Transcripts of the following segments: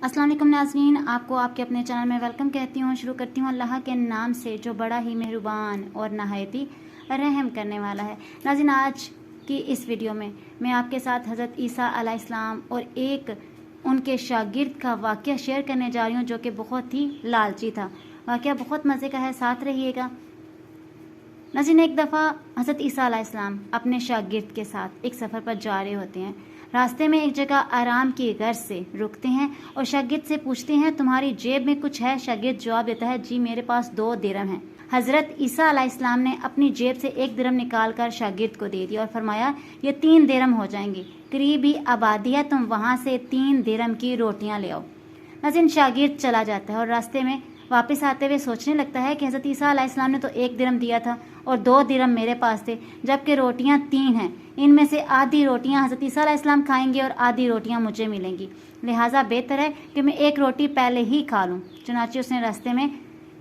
अस्सलाम वालेकुम नाज़रीन, आपको आपके अपने चैनल में वेलकम कहती हूँ। शुरू करती हूँ अल्लाह के नाम से जो बड़ा ही मेहरबान और नहायती रहम करने वाला है। नाज़रीन, आज की इस वीडियो में मैं आपके साथ हज़रत ईसा अलैहिस्सलाम और एक उनके शागिर्द का वाक़या शेयर करने जा रही हूँ जो कि बहुत ही लालची था। वाक़या बहुत मज़े का है, साथ रहिएगा। नाज़रीन, एक दफ़ा हज़रत ईसा अलैहिस्सलाम अपने शागिर्द के साथ एक सफ़र पर जा रहे होते हैं। रास्ते में एक जगह आराम की गर्ज से रुकते हैं और शागिर्द से पूछते हैं, तुम्हारी जेब में कुछ है? शागिर्द जवाब देता है, जी मेरे पास 2 दिरहम हैं। हज़रत ईसा अलैहिस्सलाम ने अपनी जेब से 1 दिरहम निकाल कर शागिर्द को दे दिया और फरमाया, ये 3 दिरहम हो जाएंगी, करीब ही आबादी है, तुम वहाँ से 3 दिरहम की रोटियाँ ले आओ। नाज़रीन, शागिर्द चला जाता है और रास्ते में वापस आते हुए सोचने लगता है कि हज़रत ईसा अलैहिस्सलाम ने तो 1 दिरहम दिया था और 2 दिरहम मेरे पास थे, जबकि रोटियां 3 हैं। इनमें से आधी रोटियां हज़रत ईसा अलैहिस्सलाम खाएंगे और आधी रोटियां मुझे मिलेंगी, लिहाजा बेहतर है कि मैं 1 रोटी पहले ही खा लूँ। चुनांचे उसने रास्ते में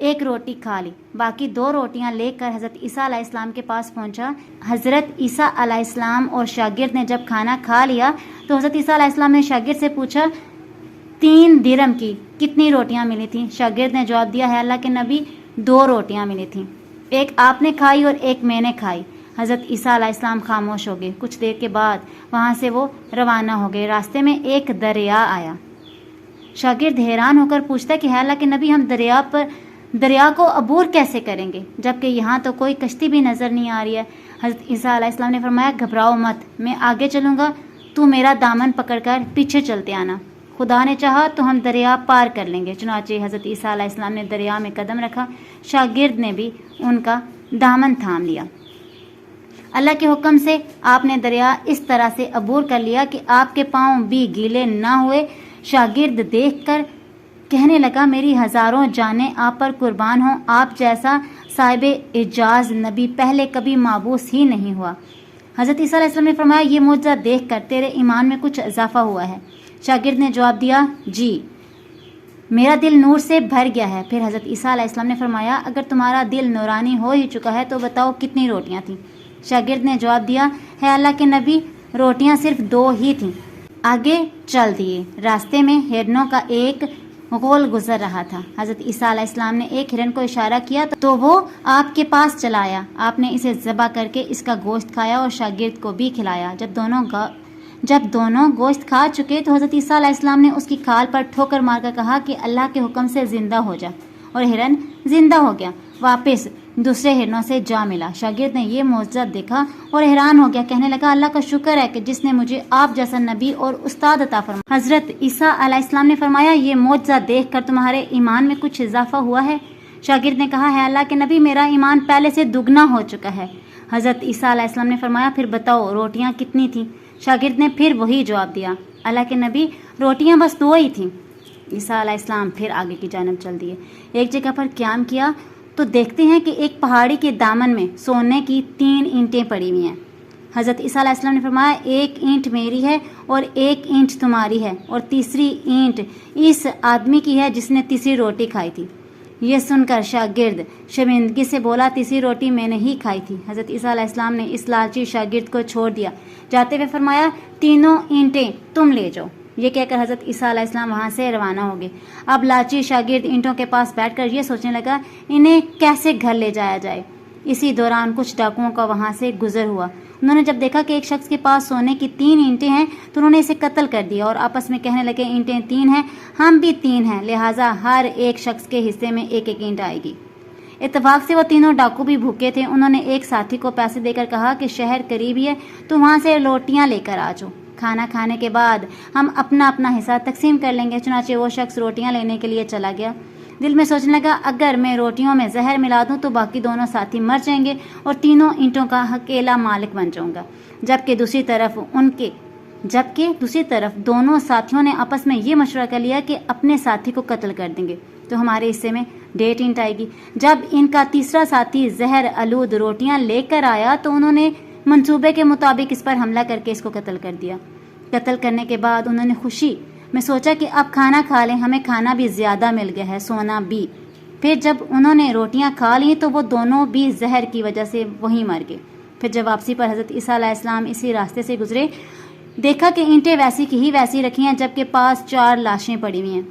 1 रोटी खा ली, बाकी 2 रोटियां लेकर हज़रत ईसा अलैहिस्सलाम के पास पहुंचा। हज़रत ईसा अलैहिस्सलाम और शागिर्द ने जब खाना खा लिया तो हज़रत ईसा अलैहिस्सलाम ने शागिर्द से पूछा, 3 दिरहम की कितनी रोटियां मिली थी? शागिर्द ने जवाब दिया, है अल्लाह के नबी, 2 रोटियां मिली थी, एक आपने खाई और एक मैंने खाई। हज़रत ईसा अलैहिस्सलाम खामोश हो गए। कुछ देर के बाद वहाँ से वो रवाना हो गए। रास्ते में एक दरिया आया। शागिर्द हैरान होकर पूछता है कि है अल्लाह के नबी, हम दरिया को अबूर कैसे करेंगे, जबकि यहाँ तो कोई कश्ती भी नज़र नहीं आ रही है। हज़रत ईसा अलैहिस्सलाम ने फरमाया, घबराओ मत, मैं आगे चलूँगा, तू मेरा दामन पकड़कर पीछे चलते आना, खुदा ने चाहा तो हम दरिया पार कर लेंगे। चुनांचे हज़रत ईसा अलैहिस्सलाम ने दरिया में कदम रखा। शागिर्द ने भी उनका दामन थाम लिया। अल्लाह के हुक्म से आपने दरिया इस तरह से अबूर कर लिया कि आपके पाँव भी गीले ना हुए। शागिर्द देखकर कहने लगा, मेरी हज़ारों जानें आप पर कुर्बान हों, आप जैसा साहिब एजाज नबी पहले कभी माबूस ही नहीं हुआ। हज़रत ईसा अलैहिस्सलाम ने फरमाया, ये मुआज़ा देखकर तेरे ईमान में कुछ इजाफा हुआ है? शागिर्द ने जवाब दिया, जी मेरा दिल नूर से भर गया है। फिर हज़रत ईसा अलैहिस्सलाम ने फरमाया, अगर तुम्हारा दिल नूरानी हो ही चुका है तो बताओ कितनी रोटियां थीं? शागिर्द ने जवाब दिया, है अल्लाह के नबी, रोटियां सिर्फ 2 ही थीं। आगे चल दिए। रास्ते में हिरनों का एक गोल गुजर रहा था। हज़रत ईसा अलैहिस्सलाम ने एक हिरन को इशारा किया तो वो आपके पास चला आया। आपने इसे ज़बह करके इसका गोश्त खाया और शागिर्द को भी खिलाया। जब दोनों गोश्त खा चुके तो हज़रत ईसा अलैहिस्सलाम ने उसकी खाल पर ठोकर मारकर कहा कि अल्लाह के हुक्म से ज़िंदा हो जा, और हिरन ज़िंदा हो गया, वापस दूसरे हिरनों से जा मिला। शागिर्द ने यह मौजज़ा देखा और हैरान हो गया, कहने लगा, अल्लाह का शुक्र है कि जिसने मुझे आप जैसा नबी और उस्ताद अता फरमाया। हज़रत ईसा अलैहिस्सलाम ने फरमाया, ये मौजज़ा देखकर तुम्हारे ईमान में कुछ इजाफा हुआ है? शागिर्द ने कहा, है अल्लाह के नबी, मेरा ईमान पहले से दुगना हो चुका है। हज़रत ईसा अलैहिस्सलाम ने फरमाया, फिर बताओ रोटियाँ कितनी थीं? शागिर्द ने फिर वही जवाब दिया, अल्लाह के नबी, रोटियां बस 2 ही थीं। ईसा अलैहिस्सलाम फिर आगे की जानब चल दिए। एक जगह पर क़याम किया तो देखते हैं कि एक पहाड़ी के दामन में सोने की 3 ईंटें पड़ी हुई हैं। हज़रत ईसा अलैहिस्सलाम ने फरमाया, 1 ईंट मेरी है और 1 ईंट तुम्हारी है और तीसरी ईंट इस आदमी की है जिसने तीसरी रोटी खाई थी। ये सुनकर शागिर्द शर्मिंदगी से बोला, तीसरी रोटी मैंने ही खाई थी। हज़रत ईसा अलैहिस्सलाम ने इस लालची शागिर्द को छोड़ दिया। जाते हुए फरमाया, 3 ईंटें तुम ले जाओ। ये कहकर हज़रत ईसा अलैहिस्सलाम वहाँ से रवाना हो गए। अब लालची शागिर्द ईंटों के पास बैठकर ये सोचने लगा, इन्हें कैसे घर ले जाया जाए। इसी दौरान कुछ डाकुओं का वहाँ से गुजर हुआ। उन्होंने जब देखा कि एक शख्स के पास सोने की 3 ईंटें हैं तो उन्होंने इसे कत्ल कर दिया और आपस में कहने लगे, ईंटें 3 हैं, हम भी 3 हैं, लिहाजा हर एक शख्स के हिस्से में 1-1 ईंट आएगी। इत्तेफाक से वो तीनों डाकू भी भूखे थे। उन्होंने एक साथी को पैसे देकर कहा कि शहर करीब ही है, तो वहाँ से रोटियाँ लेकर आ जाओ, खाना खाने के बाद हम अपना अपना हिस्सा तकसीम कर लेंगे। चुनांचे वो शख्स रोटियाँ लेने के लिए चला गया। दिल में सोचने लगा, अगर मैं रोटियों में जहर मिला दूं तो बाकी दोनों साथी मर जाएंगे और 3 ईंटों का अकेला मालिक बन जाऊंगा। जबकि दूसरी तरफ दोनों साथियों ने आपस में ये मशवरा कर लिया कि अपने साथी को कत्ल कर देंगे तो हमारे हिस्से में 1.5 ईंट आएगी। जब इनका तीसरा साथी जहर आलूद रोटियां लेकर आया तो उन्होंने मंसूबे के मुताबिक इस पर हमला करके इसको कत्ल कर दिया। कत्ल करने के बाद उन्होंने खुशी में सोचा कि अब खाना खा लें, हमें खाना भी ज़्यादा मिल गया है, सोना भी। फिर जब उन्होंने रोटियां खा ली तो वो दोनों भी जहर की वजह से वहीं मर गए। फिर जब वापसी पर हज़रत ईसा अलैहिस्सलाम इसी रास्ते से गुजरे, دیکھا کہ اینٹیں ویسی کی ہی ویسی رکھی ہیں جبکہ پاس 4 لاشیں پڑی ہوئی ہیں۔